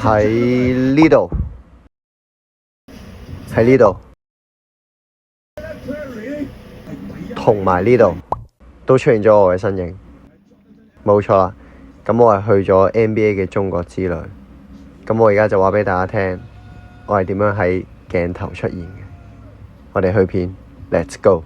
喺呢度，喺呢度，同埋呢度都出現咗我嘅身影，冇錯啦。咁我係去咗 NBA 嘅中國之旅。咁我而家就話俾大家聽，我係點樣喺鏡頭出現嘅。我哋去片 ，Let's go！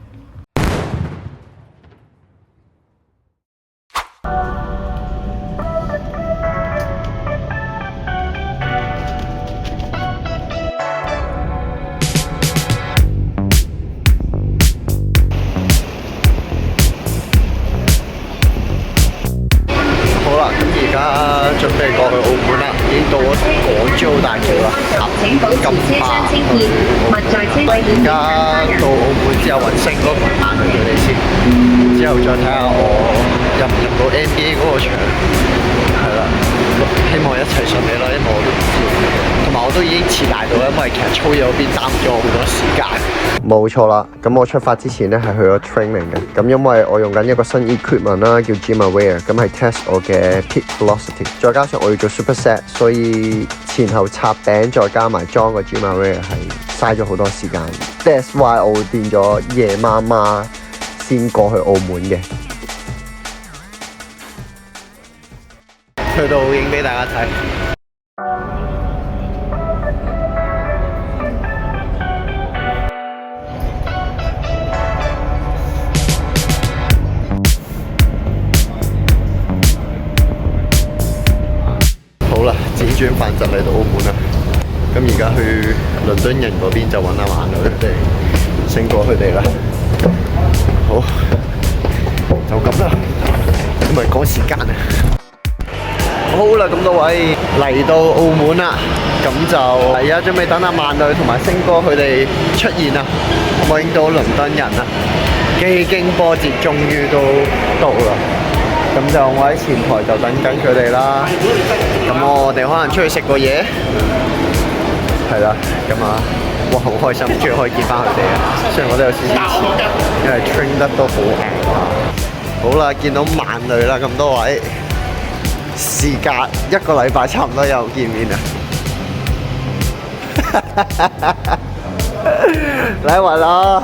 而家準備過去澳門啦，已經到咗港珠澳大橋啦，金巴去澳門。而家到澳門之後揾星哥同埋佢哋先，之後再睇下我入唔入到 NBA 嗰個場，係啦，希望一切順利啦，因為我都唔知，同埋我都已經遲大到，因為其實操嘢嗰邊耽誤咗我好多時間。冇錯啦，咁我出發之前咧係去咗 training 嘅，咁因為我用緊一個新 equipment 啦，叫 GymAware，咁係 test 我嘅 peak velocity， 再加上我要做 superset， 所以前後插餅再加埋裝個 GymAware 係嘥咗好多時間。That's why 我會變咗夜媽媽先過去澳門嘅。去到影俾大家睇。好啦，輾轉反側嚟到澳門啦。咁而家去倫敦人嗰邊就揾阿萬女佢哋，星哥佢哋啦。好，就咁啦，唔係趕時間啊。好啦，咁多位嚟到澳門啦，咁就而家準備等阿萬女同埋星哥佢哋出現啦。我影到倫敦人啦，幾經波折，終於都到啦。咁就我喺前台就等緊佢哋啦。咁我哋可能出去食個嘢，係啦。咁啊，哇，好開心，終於可以見翻佢哋啊！雖然我都有少少遲，因為 train 得都好硬啊。好啦，見到萬女啦，咁多位，時隔1個禮拜差唔多又見面啦。嚟運啦！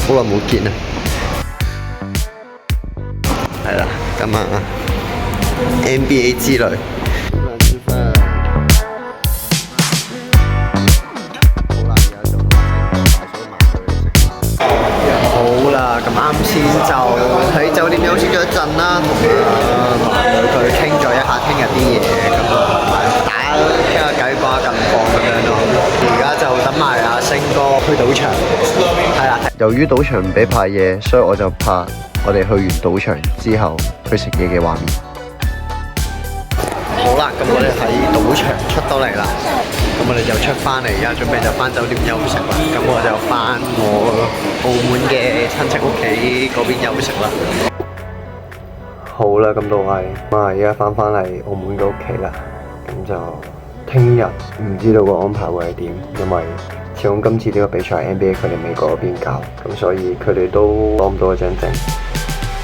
好耐冇見啦。係啦，咁啊 NBA 之旅。好啦，咁啱先就喺酒店休息咗一陣啦，同萬女佢傾咗一下聽日啲嘢，咁打傾下偈，講下近況咁樣咯。而家就等埋阿星哥去賭場，係啦。由於賭場唔俾拍嘢，所以我就拍我哋去完賭場之後去食嘢嘅畫面。好啦，咁我哋喺賭場出到嚟啦，咁我哋就出翻嚟，而家準備就翻酒店休息啦。咁我就翻我澳門嘅親戚屋企嗰邊休息啦。好啦，咁多位，而家翻嚟澳門嘅屋企啦。咁就聽日唔知道個安排會係點，因為始終今次呢個比賽 NBA 佢哋美國嗰邊搞，咁所以佢哋都攞唔到一張證。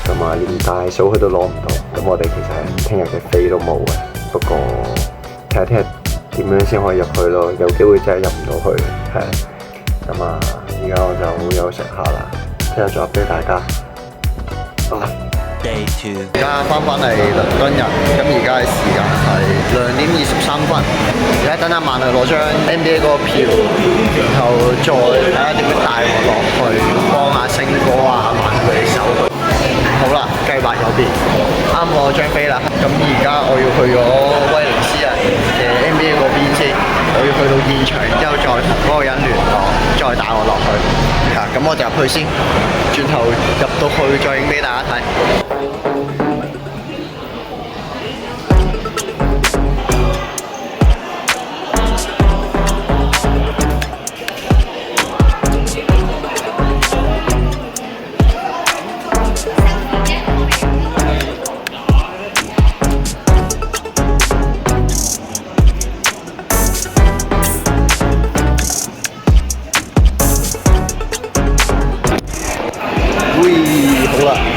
咁啊，連大嫂佢都攞唔到，咁我哋其實係聽日嘅飛都冇嘅。不過睇下聽日點樣先可以入去咯，有機會真係入唔到去，係。咁啊，而家我就好休息下啦，聽日再俾大家。Day 2。而家翻嚟倫敦人，咁而家嘅時間係2:23。而家等阿萬女攞張 NBA 嗰個票，然後再睇下點樣帶我落去幫阿星哥啊萬女佢哋手。好啦，計劃有變，啱我張飛啦。咁而家我要去咗威尼斯人嘅 NBA 嗰邊先，我要去到現場，然之後再同嗰個人聯絡，再帶我落去。咁我就入去先，轉頭入到去再影俾大家睇。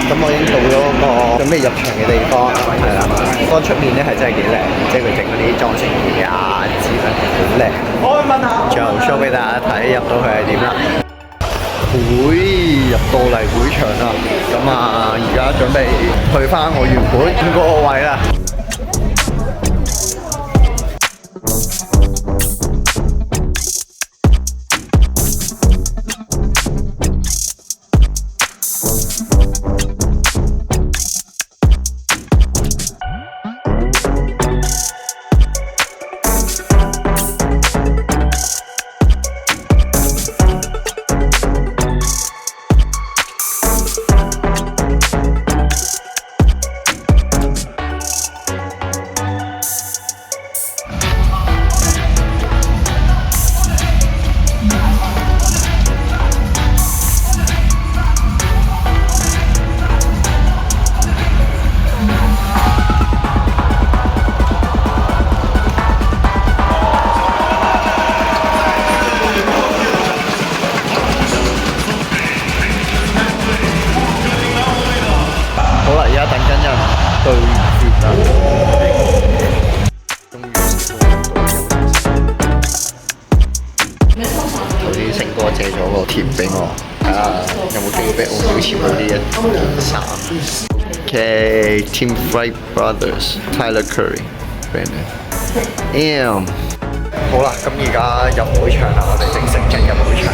咁我已經到咗準備入場嘅地方係啦，嗰出面咧係真係幾靚，即係佢整嗰啲裝飾嘅啊字咧好靚。我去問下，最後 show 俾大家睇入到去係點啦。入到嚟會場啦，咁啊而家準備去翻我原本嗰個位啦。對決啦！頭先星哥借咗個貼俾我，睇下有冇機會俾我標籤到呢一件衫。Okay, Team Flight Brothers, Tyler Curry, Brandon. 好啦，咁而家入會場啦，我哋正式進入會場。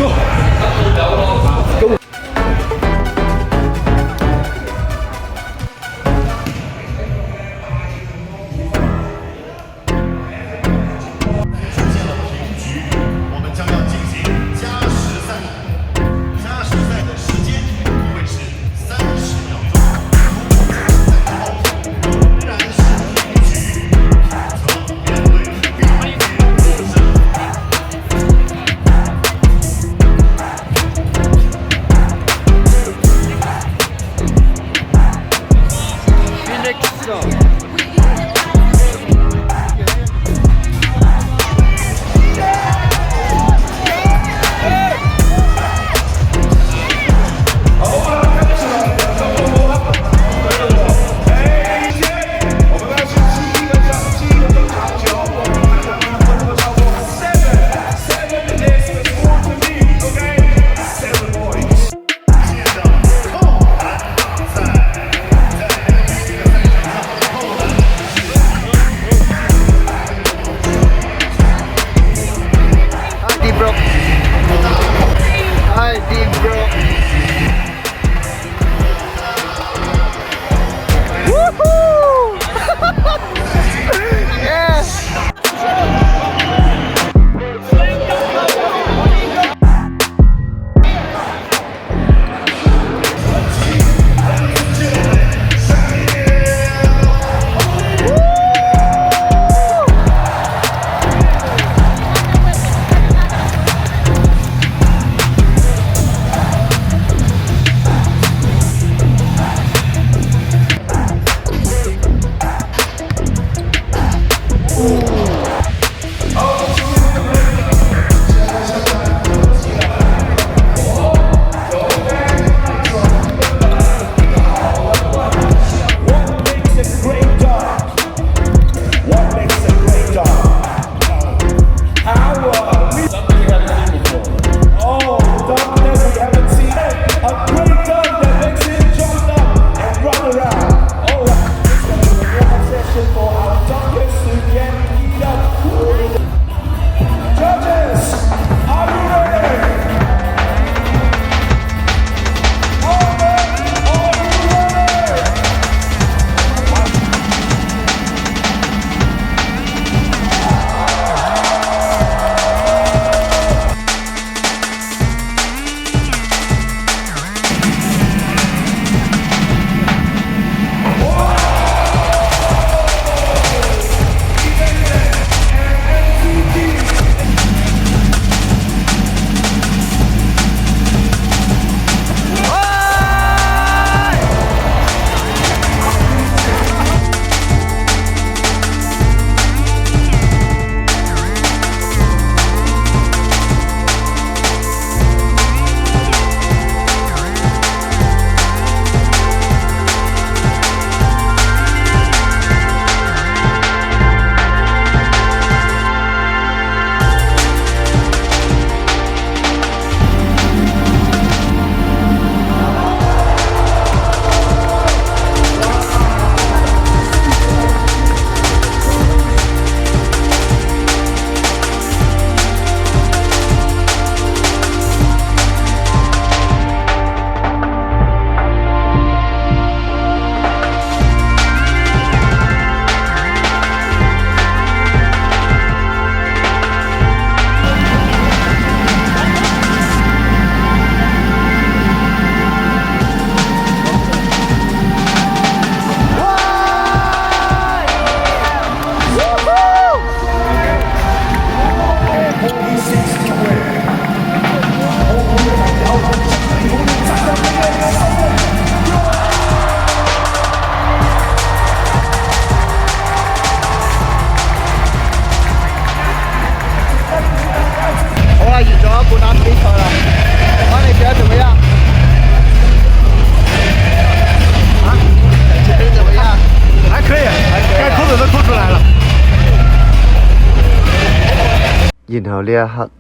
然後呢一刻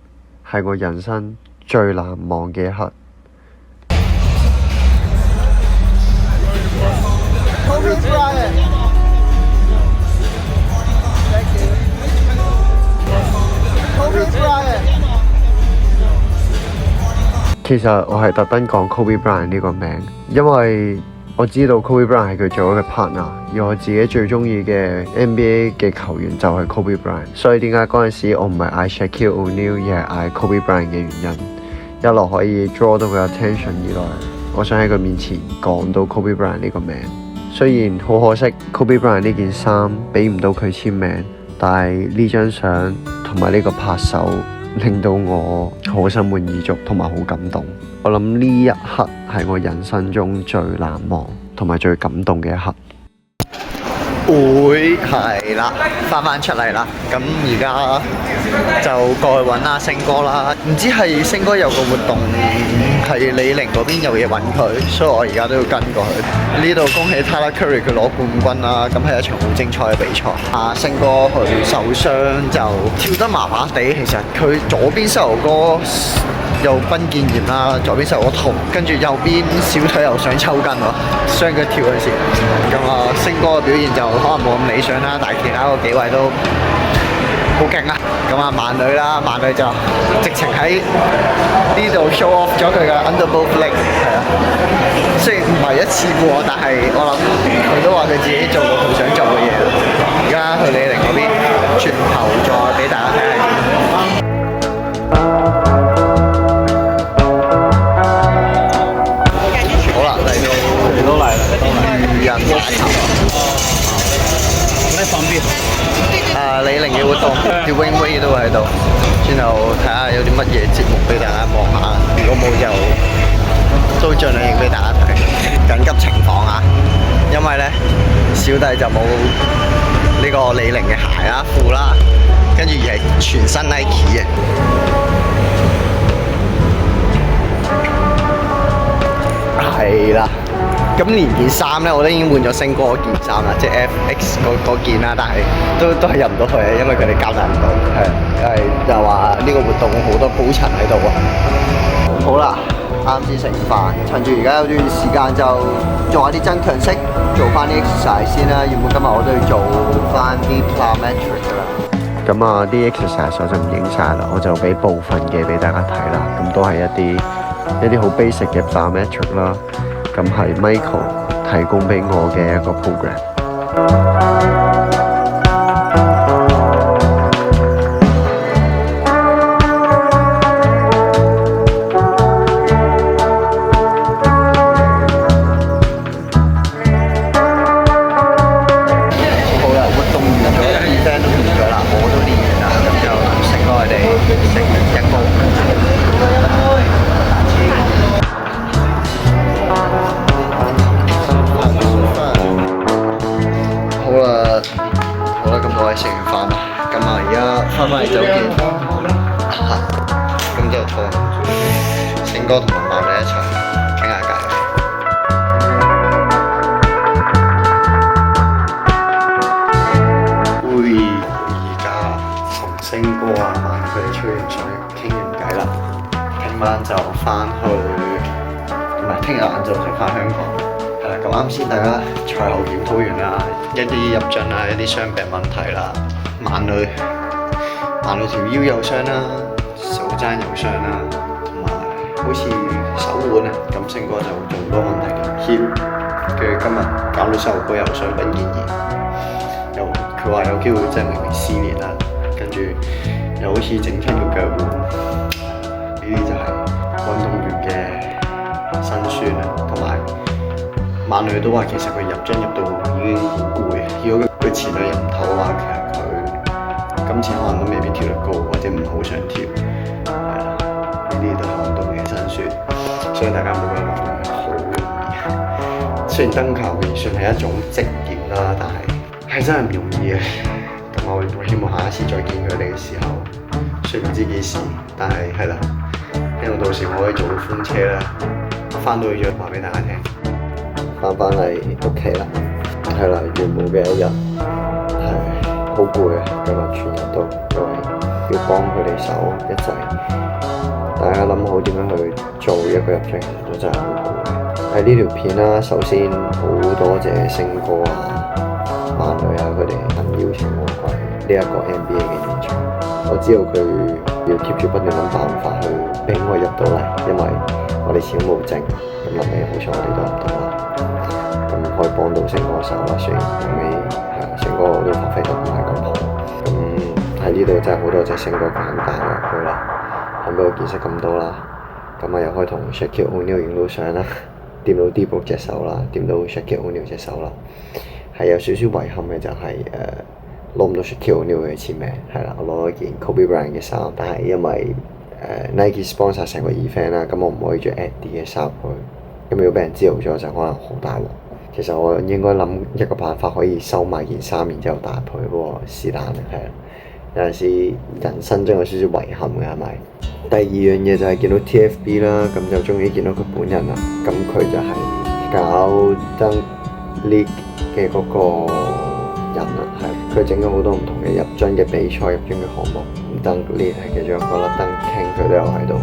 係我人生最難忘嘅一刻。其實我係特登講 Kobe Bryant 呢個名，因為我知道 Kobe Bryant 係佢最好嘅 partner，而我自己最中意嘅 NBA 嘅球員就係 Kobe Bryant，所以點解嗰陣時我唔係嗌 Shaquille O'Neal 而係嗌 Kobe Bryant 嘅原因，一來可以 draw 到佢 attention，二來我想喺佢面前講到 Kobe Bryant 呢個名。雖然好可惜 Kobe Bryant 呢件衫俾唔到佢簽名，但係呢張相同埋呢個拍手令到我好心滿意足同埋好感動。我諗呢一刻係我人生中最難忘同埋最感動嘅一刻。會係啦，翻出嚟啦。咁而家就過去揾阿星哥啦。唔知係星哥有個活動係李寧嗰邊有嘢揾佢，所以我而家都要跟過去。呢度恭喜 Tyler Curry 佢攞冠軍啦！咁係一場好精彩嘅比賽。阿星哥佢受傷就跳得麻麻地，其實佢左邊膝頭哥又髕腱炎啦，左邊膝頭哥痛，跟住右邊小腿又想抽筋喎，雙腳跳嗰時。咁啊，星哥嘅表現就可能冇咁理想啦，但係其他嗰幾位都好勁啊！咁啊，慢女啦，慢女就直情喺呢度 show off 咗佢嘅 under both legs， 係啊，雖然唔係一次過，但係我諗佢都話佢自己做過佢想做嘅嘢。而家去李寧嗰邊轉頭再俾大家睇下點。好啦，嚟到漁人碼頭。方便。李寧嘅活動，啲 wing wing 都喺度，然後睇下有啲乜嘢節目俾大家望下。如果冇就都盡量影俾大家睇。緊急情況啊！因為咧小弟就冇呢個李寧嘅鞋啦、褲啦，跟住而係全新 Nike 嘅。係啦。咁連件衫咧，我都已經換咗星哥嗰件衫啦，即係 FX 嗰件啦，但係都係入唔到去，因為佢哋交代唔到，因為就話呢個活動好多高層喺度啊。好啦，啱先食飯，趁住而家有段時間就做下啲增強式，做翻啲 exercise 先啦。原本今日我都要做翻啲 plyometric 噶啦。咁啊，啲 exercise 我就唔影晒啦，我就俾部分嘅俾大家睇啦。咁都係一啲好 basic 嘅 plyometric 啦。咁係 Michael 提供俾我嘅一個 program。好啦，活動完咗 event 都完咗啦，我都練完啦，咁就同星哥佢哋食一煲。好啦，咁我哋食完飯啦，咁啊而家翻返嚟酒店，咁就同星哥同埋你一齊傾下偈。而家同星哥啊、曼佢哋吹完水，傾完偈啦，聽晚就翻去，唔係聽日晏晝就翻香港。咁啱先，大家賽後檢討完啦，一啲入樽啊，一啲傷病問題啦，曼女條腰有傷啦，手踭有傷啦，同埋好似手腕啊，咁星哥就仲多問題條腰，跟住今日搞到手骨又傷髕腱炎，佢話有機會真係明明撕裂啦，跟住又好似整親個腳腕，呢啲就係運動員嘅辛酸啊，同埋。曼女都話其實佢入樽入到已經好攰，如果佢前兩日唔唞嘅話，其實佢今次可能都未必跳得高，或者唔好想跳，係啦，呢啲都係運動員嘅辛酸，所以大家冇咁諗好容易。雖然登球員算係一種職業啦，但係真係唔容易嘅。咁我希望下一次再見佢哋嘅時候，雖然唔知幾時，但係啦，希望到時我可以做到風車啦，翻到去再話俾大家聽。翻返嚟屋企啦，係啦，完冇嘅一日，係好攰啊！今日全日都因為要幫佢哋手一齊，大家諗好點樣去做一個入場都真係好好嘅。喺呢條片啦，首先好多謝星哥啊、萬女啊佢哋肯邀請我去呢一個 NBA 嘅現場。我知道佢要 keep 住不斷諗辦法去俾我入到嚟，因為我哋始終冇證。咁臨尾好彩我哋都入到啦，咁可以幫到星哥手啦。雖然後尾係星哥都發揮得唔係咁好，咁喺呢度真係好多謝星哥咁帶我入去啦，肯俾我見識咁多啦。咁啊又可以同 Shaquille O'Neal 影到相啦，掂到 D-Book 隻手啦，掂到 Shaquille O'Neal 隻手啦。係有少少遺憾嘅就係攞唔到 Shaquille O'Neal 嘅簽名，係啦，我攞咗件 Kobe Bryant 嘅衫，但係因為Nike sponsor 成個 event 啦，咁我唔可以着 Adidas 嘅衫去，咁如果俾人知道咗就可能好大鑊。其實我應該諗一個辦法可以收埋件衫，然之後帶入去，不過是但係啦。有陣時人生真有少少遺憾嘅係咪？第二樣嘢就係見到 TFB 啦，咁就終於見到佢本人啦。咁佢就係搞Dunk League嘅嗰個人啦，係佢整咗好多唔同嘅入樽嘅比賽、入樽嘅項目。Dunk League 係其中一個啦，Dunk King 佢都有喺度。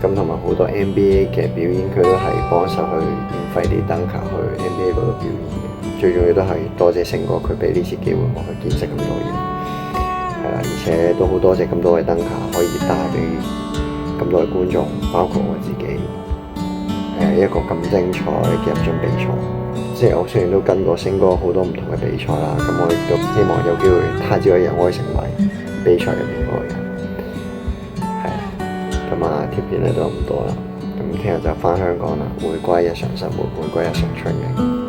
咁同埋好多 NBA 嘅表演，佢都係幫手去免費啲 Dunker 去 NBA 嗰度表演嘅。最重要都係多謝星哥，佢俾呢次機會我去見識咁多嘢，係啦，而且都好多謝咁多位 Dunker 可以帶俾咁多位觀眾，包括我自己，一個咁精彩嘅入樽比賽。即係我雖然都跟過星哥好多唔同嘅比賽啦，咁我亦都希望有機會他朝一日可以成為比賽入面嗰個人。咁啊，貼片咧都唔多啦，咁聽日就返香港啦，回歸日常生活，回歸日常 training。